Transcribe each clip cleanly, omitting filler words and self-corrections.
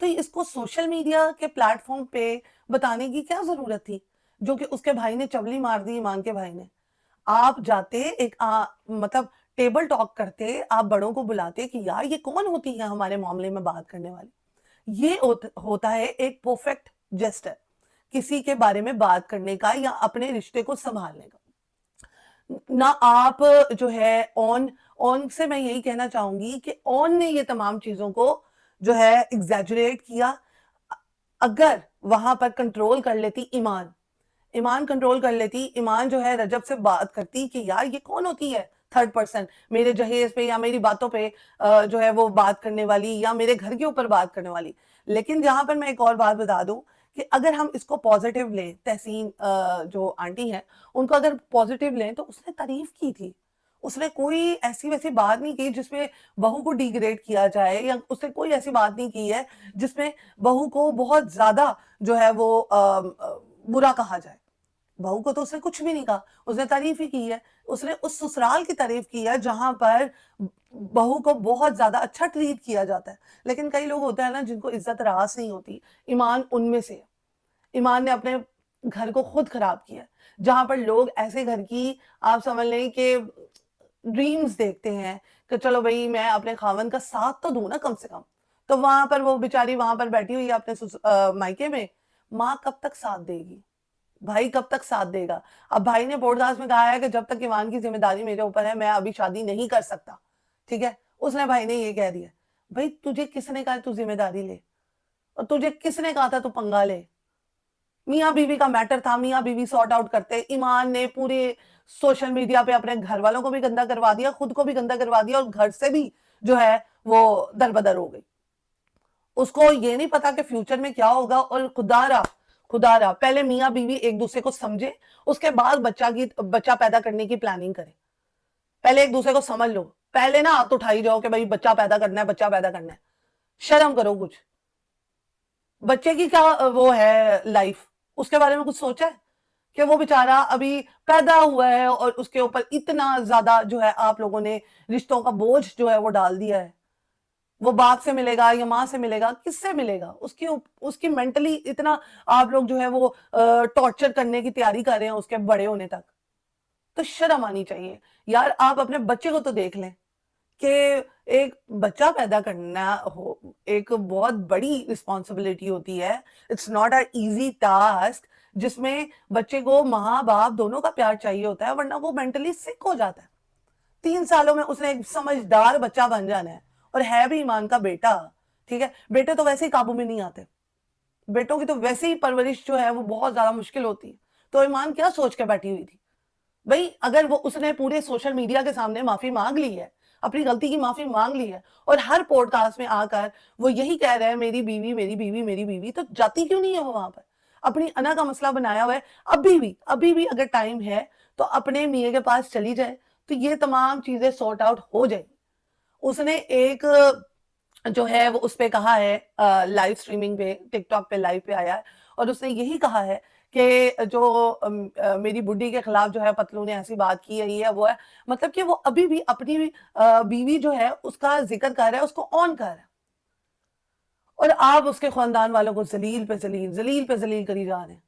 تو اس کو social media کے پلیٹ فارم پہ بتانے کی کیا ضرورت تھی، جو کہ اس کے بھائی نے چبلی مار دی، ایمان کے بھائی نے. آپ جاتے ایک مطلب ٹیبل ٹاک کرتے، آپ بڑوں کو بلاتے کہ یار یہ کون ہوتی ہے ہمارے معاملے میں بات کرنے والی. یہ ہوتا ہے ایک پرفیکٹ جیسٹر کسی کے بارے میں بات کرنے کا یا اپنے رشتے کو سنبھالنے کا. نہ آپ جو ہے اون سے میں یہی کہنا چاہوں گی کہ اون نے یہ تمام چیزوں کو جو ہے ایگزیجریٹ کیا. اگر وہاں پر کنٹرول کر لیتی ایمان کنٹرول کر لیتی، ایمان جو ہے رجب سے بات کرتی کہ یار یہ کون ہوتی ہے تھرڈ پرسن میرے جہیز پہ یا میری باتوں پہ جو ہے وہ بات کرنے والی یا میرے گھر کے اوپر بات کرنے والی. لیکن جہاں پر میں ایک اور بات بتا دوں کہ اگر ہم اس کو پازیٹیو لیں، تحسین جو آنٹی ہیں ان کو اگر پازیٹیو لیں تو اس نے تعریف کی تھی. اس نے کوئی ایسی ویسی بات نہیں کی جس میں بہو کو ڈیگریڈ کیا جائے، یا اس نے کوئی ایسی بات نہیں کی ہے جس میں بہو کو بہت زیادہ جو ہے وہ برا کہا جائے. بہو کو تو اس نے کچھ بھی نہیں کہا، اس نے تعریف ہی کی ہے. اس نے اس سسرال کی تعریف کی ہے جہاں پر بہو کو بہت زیادہ اچھا ٹریٹ کیا جاتا ہے. لیکن کئی لوگ ہوتے ہیں نا جن کو عزت راس نہیں ہوتی، ایمان ان میں سے. ایمان نے اپنے گھر کو خود خراب کیا، جہاں پر لوگ ایسے گھر کی آپ سمجھ لیں کہ ڈریمز دیکھتے ہیں کہ چلو بھئی میں اپنے خاوند کا ساتھ تو دوں نا کم سے کم. تو وہاں پر وہ بیچاری وہاں پر بیٹھی ہوئی ہے اپنے مائکے میں. ماں کب تک ساتھ دے گی؟ بھائی کب تک ساتھ دے گا؟ اب بھائی نے پوڈ کاسٹ میں کہا ہے کہ جب تک ایمان کی ذمہ داری میرے اوپر ہے میں ابھی شادی نہیں کر سکتا. ٹھیک ہے، اس نے بھائی نے یہ کہہ دیا. بھائی تجھے کس نے کہا تو ذمہ داری لے، اور تجھے کس نے کہا تھا تو پنگا لے؟ میاں بیوی کا میٹر تھا، میاں بیوی سارٹ آؤٹ کرتے. ایمان نے پورے سوشل میڈیا پہ اپنے گھر والوں کو بھی گندا کروا دیا، خود کو بھی گندا کروا دیا، اور گھر سے بھی جو ہے وہ دربدر ہو گئی. اس کو یہ نہیں پتا کہ فیوچر میں کیا ہوگا. اور خدا را پہلے میاں بیوی ایک دوسرے کو سمجھے، اس کے بعد بچہ پیدا کرنے کی پلاننگ کرے. پہلے ایک دوسرے کو سمجھ لو، پہلے نہ ہاتھ اٹھائی جاؤ کہ بھائی بچہ پیدا کرنا ہے، بچہ پیدا کرنا ہے. شرم کرو کچھ. بچے کی کیا وہ ہے لائف، اس کے بارے میں کچھ سوچا ہے کہ وہ بیچارہ ابھی پیدا ہوا ہے اور اس کے اوپر اتنا زیادہ جو ہے آپ لوگوں نے رشتوں کا بوجھ جو ہے وہ ڈال دیا ہے. وہ باپ سے ملے گا یا ماں سے ملے گا، کس سے ملے گا؟ اس کی مینٹلی اتنا آپ لوگ جو ہے وہ ٹارچر کرنے کی تیاری کر رہے ہیں اس کے بڑے ہونے تک. تو شرم آنی چاہیے یار. آپ اپنے بچے کو تو دیکھ لیں کہ ایک بچہ پیدا کرنا ایک بہت بڑی رسپانسبلٹی ہوتی ہے. It's not a easy task جس میں بچے کو ماں باپ دونوں کا پیار چاہیے ہوتا ہے، ورنہ وہ مینٹلی سک ہو جاتا ہے. 3 سالوں میں اس نے ایک سمجھدار بچہ بن جانا ہے، اور ہے بھی ایمان کا بیٹا. ٹھیک ہے، بیٹے تو ویسے ہی قابو میں نہیں آتے، بیٹوں کی تو ویسے ہی پرورش جو ہے وہ بہت زیادہ مشکل ہوتی ہے. تو ایمان کیا سوچ کے بیٹھی ہوئی تھی بھئی؟ اگر اس نے پورے سوشل میڈیا کے سامنے معافی مانگ لی ہے، اپنی غلطی کی معافی مانگ لی ہے، اور ہر پوڈ کاسٹ میں آ کر وہ یہی کہہ رہے ہیں میری بیوی میری بیوی میری بیوی، تو جاتی کیوں نہیں ہے وہ وہاں پر؟ اپنی انا کا مسئلہ بنایا ہوا ہے. ابھی بھی اگر ٹائم ہے تو اپنے میاں کے پاس چلی جائے تو یہ تمام چیزیں سارٹ آؤٹ ہو جائیں. اس نے ایک جو ہے وہ اس پہ کہا ہے لائیو سٹریمنگ پہ، ٹک ٹاک پہ لائیو پہ آیا ہے، اور اس نے یہی کہا ہے کہ جو میری بڈی کے خلاف جو ہے پتلو نے ایسی بات کی ہے، یہ ہے وہ ہے. مطلب کہ وہ ابھی بھی اپنی بیوی جو ہے اس کا ذکر کر رہا ہے، اس کو آن کر رہا ہے، اور آپ اس کے خاندان والوں کو ذلیل پہ ذلیل کری جا رہے ہیں.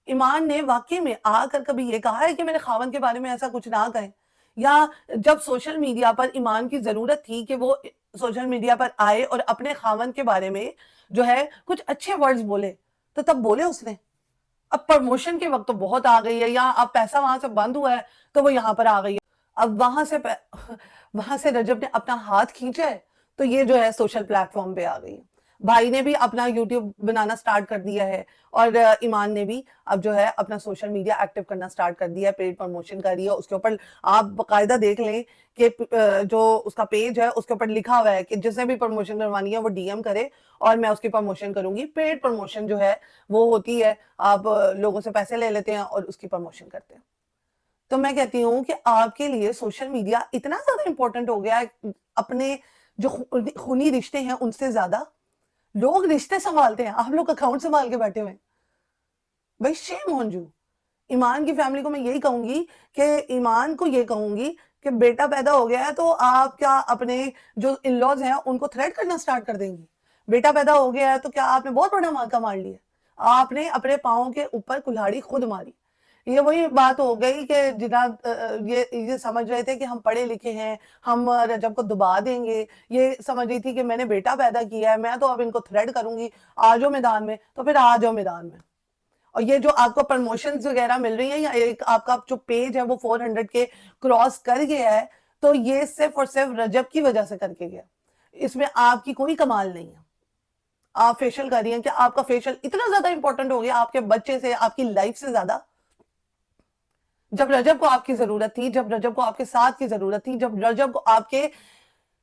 ایمان نے واقعی میں آ کر کبھی یہ کہا ہے کہ میرے خاوند کے بارے میں ایسا کچھ نہ کہیں؟ یا جب سوشل میڈیا پر ایمان کی ضرورت تھی کہ وہ سوشل میڈیا پر آئے اور اپنے خاوند کے بارے میں جو ہے کچھ اچھے ورڈز بولے، تو تب بولے اس نے؟ اب پروموشن کے وقت تو بہت آ گئی ہے، یا اب پیسہ وہاں سے بند ہوا ہے تو وہ یہاں پر آ گئی ہے. اب وہاں سے رجب نے اپنا ہاتھ کھینچا ہے تو یہ جو ہے سوشل پلیٹ فارم پہ آ گئی ہے. بھائی نے بھی اپنا یوٹیوب بنانا سٹارٹ کر دیا ہے، اور ایمان نے بھی اب جو ہے اپنا سوشل میڈیا ایکٹیو کرنا سٹارٹ کر دیا ہے، پیڈ پروموشن کر رہی ہے. اس کے اوپر آپ باقاعدہ دیکھ لیں کہ جو اس کا پیج ہے اس کے اوپر لکھا ہوا ہے کہ جس نے بھی پروموشن کروانی ہے وہ ڈی ایم کرے اور میں اس کی پروموشن کروں گی. پیڈ پروموشن جو ہے وہ ہوتی ہے آپ لوگوں سے پیسے لے لیتے ہیں اور اس کی پروموشن کرتے ہیں. تو میں کہتی ہوں کہ آپ کے لیے سوشل میڈیا اتنا زیادہ امپورٹنٹ ہو گیا ہے، اپنے جو خونی رشتے ہیں ان سے زیادہ لوگ رشتے سنبھالتے ہیں، آپ لوگ اکاؤنٹ سنبھال کے بیٹھے ہوئے. بھائی شیم آن یو. ایمان کی فیملی کو میں یہی کہوں گی کہ ایمان کو یہ کہوں گی کہ بیٹا پیدا ہو گیا ہے تو آپ کیا اپنے جو ان لاز ہیں ان کو تھریٹ کرنا سٹارٹ کر دیں گی؟ بیٹا پیدا ہو گیا ہے تو کیا آپ نے بہت بڑا مارکا مار لیا؟ آپ نے اپنے پاؤں کے اوپر کلہاڑی خود ماری. یہ وہی بات ہو گئی کہ جناب یہ سمجھ رہے تھے کہ ہم پڑھے لکھے ہیں, ہم رجب کو دبا دیں گے. یہ سمجھ رہی تھی کہ میں نے بیٹا پیدا کیا ہے, میں تو اب ان کو تھریڈ کروں گی, آ جاؤ میدان میں. تو پھر آ جاؤ میدان میں. اور یہ جو آپ کو پرموشنز وغیرہ مل رہی ہیں, یا ایک آپ کا جو پیج ہے وہ 400 کے کراس کر گیا ہے, تو یہ صرف اور صرف رجب کی وجہ سے کر کے گیا. اس میں آپ کی کوئی کمال نہیں ہے. آپ فیشل کر رہی ہیں کہ آپ کا فیشل اتنا زیادہ امپورٹنٹ ہو گیا آپ کے بچے سے, آپ کی لائف سے زیادہ. جب رجب کو آپ کی ضرورت تھی, جب رجب کو آپ کے ساتھ کی ضرورت تھی, جب رجب کو آپ کے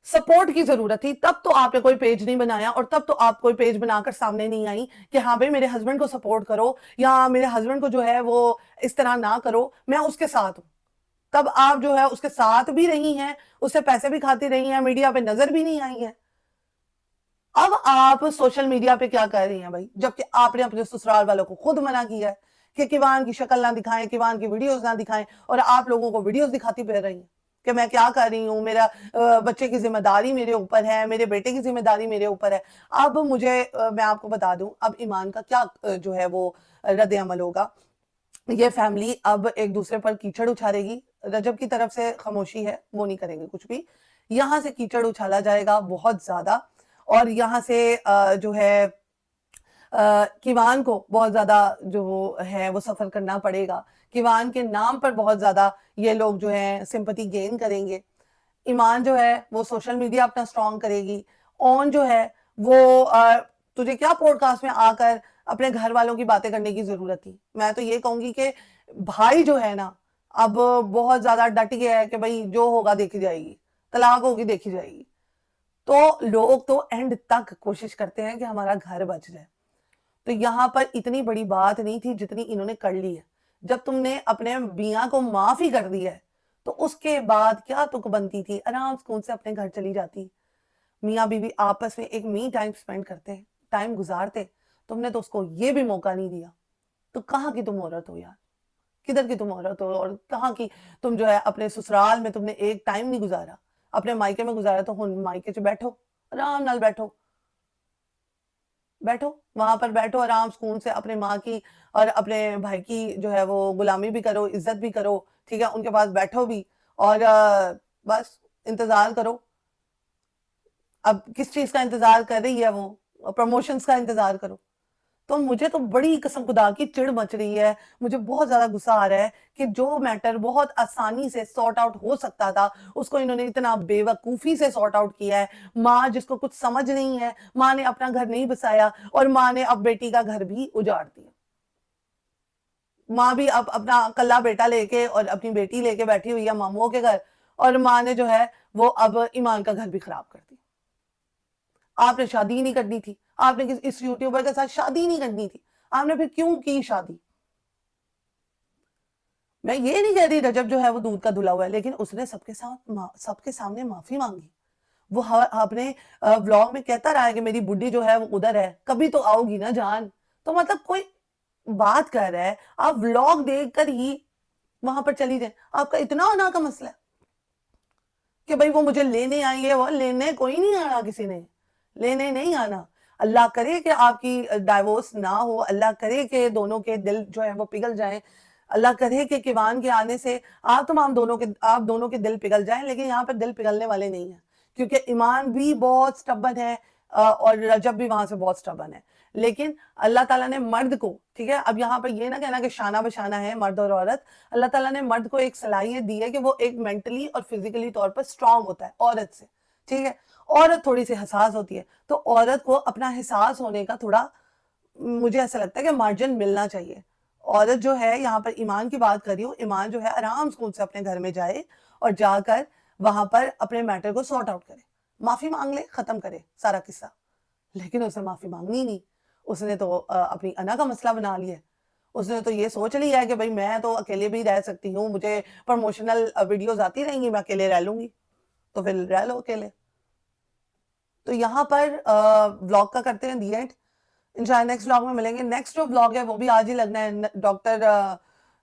سپورٹ کی ضرورت تھی, تب تو آپ نے کوئی پیج نہیں بنایا, اور تب تو آپ کوئی پیج بنا کر سامنے نہیں آئی کہ ہاں بھائی میرے ہسبینڈ کو سپورٹ کرو, یا میرے ہسبینڈ کو جو ہے وہ اس طرح نہ کرو, میں اس کے ساتھ ہوں. تب آپ جو ہے اس کے ساتھ بھی رہی ہیں, اس سے پیسے بھی کھاتی رہی ہیں, میڈیا پہ نظر بھی نہیں آئی ہیں. اب آپ سوشل میڈیا پہ کیا کہہ رہی ہیں بھائی, جبکہ آپ نے اپنے سسرال والوں کو خود منع کیا ہے کہ کیوان کی شکل نہ دکھائیں, کیوان کی ویڈیوز نہ دکھائیں, اور آپ لوگوں کو ویڈیوز دکھاتی پھر رہی ہیں کہ میں کیا کر رہی ہوں, میرا بچے کی ذمہ داری میرے اوپر ہے, میرے بیٹے کی ذمہ داری میرے اوپر ہے. اب مجھے میں آپ کو بتا دوں اب ایمان کا کیا جو ہے وہ رد عمل ہوگا. یہ فیملی اب ایک دوسرے پر کیچڑ اچھالے گی. رجب کی طرف سے خاموشی ہے, وہ نہیں کریں گے کچھ بھی. یہاں سے کیچڑ اچھالا جائے گا بہت زیادہ, اور یہاں سے جو ہے کیوان کو بہت زیادہ جو ہے وہ سفر کرنا پڑے گا. کیوان کے نام پر بہت زیادہ یہ لوگ جو ہیں سمپتی گین کریں گے. ایمان جو ہے وہ سوشل میڈیا اپنا سٹرونگ کرے گی. اون جو ہے وہ تجھے کیا پوڈ کاسٹ میں آ کر اپنے گھر والوں کی باتیں کرنے کی ضرورت تھی. میں تو یہ کہوں گی کہ بھائی جو ہے نا اب بہت زیادہ ڈٹ گیا ہے کہ بھائی جو ہوگا دیکھی جائے گی, طلاق ہوگی دیکھی جائے گی. تو لوگ تو اینڈ تک کوشش کرتے ہیں کہ ہمارا گھر بچ جائے. تو یہاں پر اتنی بڑی بات نہیں تھی جتنی انہوں نے کر لی ہے. جب تم نے اپنے میاں کو معاف ہی کر دیا ہے تو اس کے بعد کیا تک بنتی تھی, آرام سکون سے اپنے گھر چلی جاتی. میاں بیوی آپس میں ایک می ٹائم سپینڈ کرتے, ٹائم گزارتے. تم نے تو اس کو یہ بھی موقع نہیں دیا. تو کہاں کی تم عورت ہو یار, کدھر کی تم عورت ہو, اور کہاں کی تم جو ہے اپنے سسرال میں تم نے ایک ٹائم نہیں گزارا, اپنے مائکے میں گزارا. تو مائکے چ بیٹھو, آرام نال بیٹھو, بیٹھو وہاں پر بیٹھو آرام سکون سے, اپنے ماں کی اور اپنے بھائی کی جو ہے وہ غلامی بھی کرو, عزت بھی کرو, ٹھیک ہے, ان کے پاس بیٹھو بھی, اور بس انتظار کرو. اب کس چیز کا انتظار کر رہی ہے وہ, پروموشنز کا انتظار کرو. تو مجھے تو بڑی قسم خدا کی چڑ مچ رہی ہے, مجھے بہت زیادہ غصہ آ رہا ہے کہ جو میٹر بہت آسانی سے سارٹ آؤٹ ہو سکتا تھا اس کو انہوں نے اتنا بے وقوفی سے سارٹ آؤٹ کیا ہے. ماں جس کو کچھ سمجھ نہیں ہے, ماں نے اپنا گھر نہیں بسایا, اور ماں نے اب بیٹی کا گھر بھی اجاڑ دیا. ماں بھی اب اپنا کلا بیٹا لے کے اور اپنی بیٹی لے کے بیٹھی ہوئی ہے ماموں کے گھر, اور ماں نے جو ہے وہ اب ایمان کا گھر بھی خراب کر دیا. آپ نے شادی نہیں کرنی تھی, آپ نے اس یوٹیوبر کے ساتھ شادی نہیں کرنی تھی, آپ نے پھر کیوں کی شادی؟ میں یہ نہیں کہہ رہی رجب جو ہے وہ دودھ کا دھلا ہوا ہے, لیکن اس نے سب کے سامنے معافی مانگی. وہ اپنے ولاگ میں کہتا رہا ہے کہ میری بڈی جو ہے وہ ادھر ہے, کبھی تو آؤ گی نا جان. تو مطلب کوئی بات کر رہا ہے, آپ ولاگ دیکھ کر ہی وہاں پر چلی جائیں. آپ کا اتنا ہونا کا مسئلہ ہے کہ بھئی وہ مجھے لینے آئیں گے, وہ لینے کوئی نہیں آنا, کسی نے لینے نہیں آنا. اللہ کرے کہ آپ کی ڈائیورس نہ ہو, اللہ کرے کہ دونوں کے دل جو ہے وہ پگھل جائیں, اللہ کرے کہ کیوان کے آنے سے آپ دونوں کے دل پگھل جائیں. لیکن یہاں پر دل پگھلنے والے نہیں ہیں, کیونکہ ایمان بھی بہت سٹبن ہے اور رجب بھی وہاں سے بہت سٹبن ہے. لیکن اللہ تعالیٰ نے مرد کو, ٹھیک ہے, اب یہاں پر یہ نہ کہنا کہ شانہ بشانہ ہے مرد اور عورت, اللہ تعالیٰ نے مرد کو ایک صلاحیت دی ہے کہ وہ ایک مینٹلی اور فزیکلی طور پر سٹرونگ ہوتا ہے عورت سے, ٹھیک ہے. عورت تھوڑی سی حساس ہوتی ہے, تو عورت کو اپنا حساس ہونے کا تھوڑا مجھے ایسا لگتا ہے کہ مارجن ملنا چاہیے. عورت جو ہے, یہاں پر ایمان کی بات کر رہی ہوں, ایمان جو ہے آرام سکون سے اپنے گھر میں جائے اور جا کر وہاں پر اپنے میٹر کو سارٹ آؤٹ کرے, معافی مانگ لے, ختم کرے سارا قصہ. لیکن اسے معافی مانگنی نہیں, اس نے تو اپنی انا کا مسئلہ بنا لیا ہے. اس نے تو یہ سوچ لیا ہے کہ بھئی میں تو اکیلے بھی رہ سکتی ہوں, مجھے پروموشنل ویڈیوز آتی رہیں گی, میں اکیلے رہ لوں گی. تو پھر رہ لو اکیلے. تو یہاں پر ولاگ کا کرتے ہیں دی اینڈ. انشاءاللہ نیکسٹ ولاگ میں ملیں گے. نیکسٹ جو ولاگ ہے وہ بھی آج ہی لگنا ہے ڈاکٹر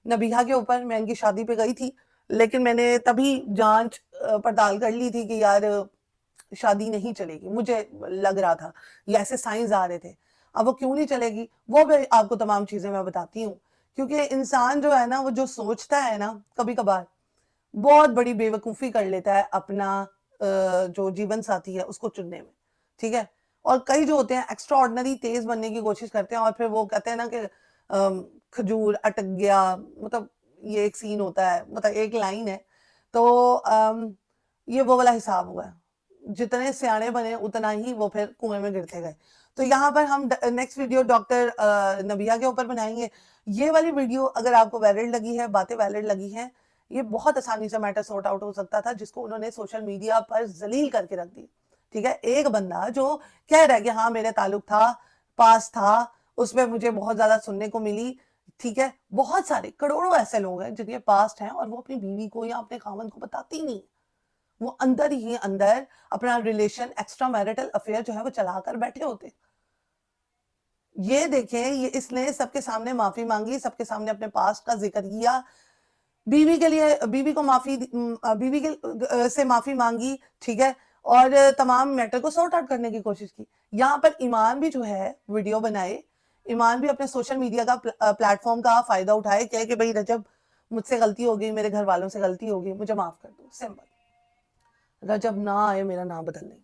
نبیہہ کے اوپر. میں ان کی شادی پہ گئی تھی, لیکن میں نے تبھی جانچ پڑتال کر لی تھی کہ یار شادی نہیں چلے گی، مجھے لگ رہا تھا، یہ ایسے سائنس آ رہے تھے. اب وہ کیوں نہیں چلے گی وہ بھی آپ کو تمام چیزیں میں بتاتی ہوں. کیونکہ انسان جو ہے نا وہ جو سوچتا ہے نا کبھی کبھار بہت بڑی بے وقوفی کر لیتا ہے اپنا جو جیون ساتھی ہے اس کو چننے میں. ٹھیک ہے. اور کئی جو ہوتے ہیں ایکسٹرا آرڈنری تیز بننے کی کوشش کرتے ہیں اور پھر وہ کہتے ہیں نا کہ کھجور اٹک گیا، مطلب یہ ایک سین ہوتا ہے، مطلب ایک لائن ہے. تو یہ وہ والا حساب ہوا ہے، جتنے سیانے بنے اتنا ہی وہ پھر کنویں میں گرتے گئے. تو یہاں پر ہم نیکسٹ ویڈیو ڈاکٹر نبیہ کے اوپر بنائیں گے. یہ والی ویڈیو اگر آپ کو ویلڈ لگی ہے، باتیں ویلڈ لگی ہیں، یہ بہت آسانی سے میٹر سورٹ آؤٹ ہو سکتا تھا جس کو انہوں نے سوشل میڈیا پر ذلیل کر کے رکھ دی. ٹھیک ہے. ایک بندہ جو کہہ رہا ہے کہ ہاں میرے تعلق تھا، پاس تھا، اس میں مجھے بہت زیادہ سننے کو ملی. ٹھیک ہے. بہت سارے کروڑوں ایسے لوگ ہیں جن کے پاسٹ ہیں اور وہ اپنی بیوی کو یا اپنے خاوند کو بتاتی نہیں. وہ اندر ہی اندر اپنا ریلیشن ایکسٹرا میرٹل افیئر جو ہے وہ چلا کر بیٹھے ہوتے. یہ دیکھیں، یہ اس نے سب کے سامنے معافی مانگی، سب کے سامنے اپنے پاسٹ کا ذکر کیا، بیوی کے لیے بیوی کو بیوی سے معافی مانگی. ٹھیک ہے. اور تمام میٹر کو سورٹ آؤٹ کرنے کی کوشش کی. یہاں پر ایمان بھی جو ہے ویڈیو بنائے، ایمان بھی اپنے سوشل میڈیا کا پلیٹ فارم کا فائدہ اٹھائے کہ بھئی رجب مجھ سے غلطی ہو گئی، میرے گھر والوں سے غلطی ہو گئی، مجھے معاف کر دو. سمپل. رجب نہ آئے میرا نام بدل لیں،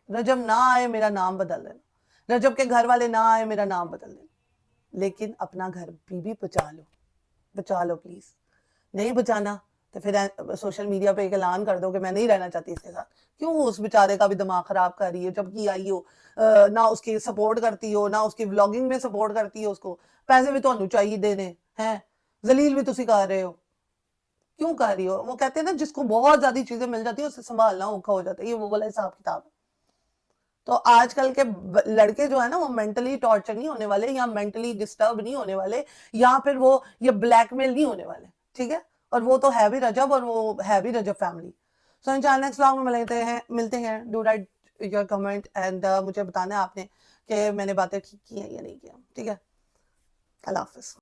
رجب نہ آئے میرا نام بدل لینا، رجب کے گھر والے نہ آئے میرا نام بدل لینا، لیکن اپنا گھر بیوی بچا لو پلیز. نہیں بچانا تو پھر سوشل میڈیا پہ ایک اعلان کر دو کہ میں نہیں رہنا چاہتی اس کے ساتھ. کیوں اس بیچارے کا بھی دماغ خراب کر رہی ہے جب کی آئی ہو، نہ اس کی سپورٹ کرتی ہو، نہ اس کی ولاگنگ میں سپورٹ کرتی ہو، اس کو پیسے بھی تو چاہیے دینے ہیں، ذلیل بھی تسی کر رہے ہو. کیوں کر رہی ہو؟ وہ کہتے ہیں نا جس کو بہت زیادہ چیزیں مل جاتی ہیں اسے سنبھالنا اوکھا ہو جاتا ہے. یہ وہ والا حساب کتاب ہے. تو آج کل کے لڑکے جو ہے نا وہ مینٹلی ٹارچر نہیں ہونے والے، یا مینٹلی ڈسٹرب نہیں ہونے والے، یا پھر وہ یہ بلیک میل نہیں ہونے والے. ٹھیک ہے. اور وہ تو ہے بھی رجب، اور وہ ہے بھی رجب فیملی. سو انشاءاللہ نیکسٹ ولاگ میں ملتے ہیں. Do write your comment and مجھے بتانا آپ نے کہ میں نے باتیں ٹھیک کی ہیں یا نہیں کیا. ٹھیک ہے. اللہ حافظ.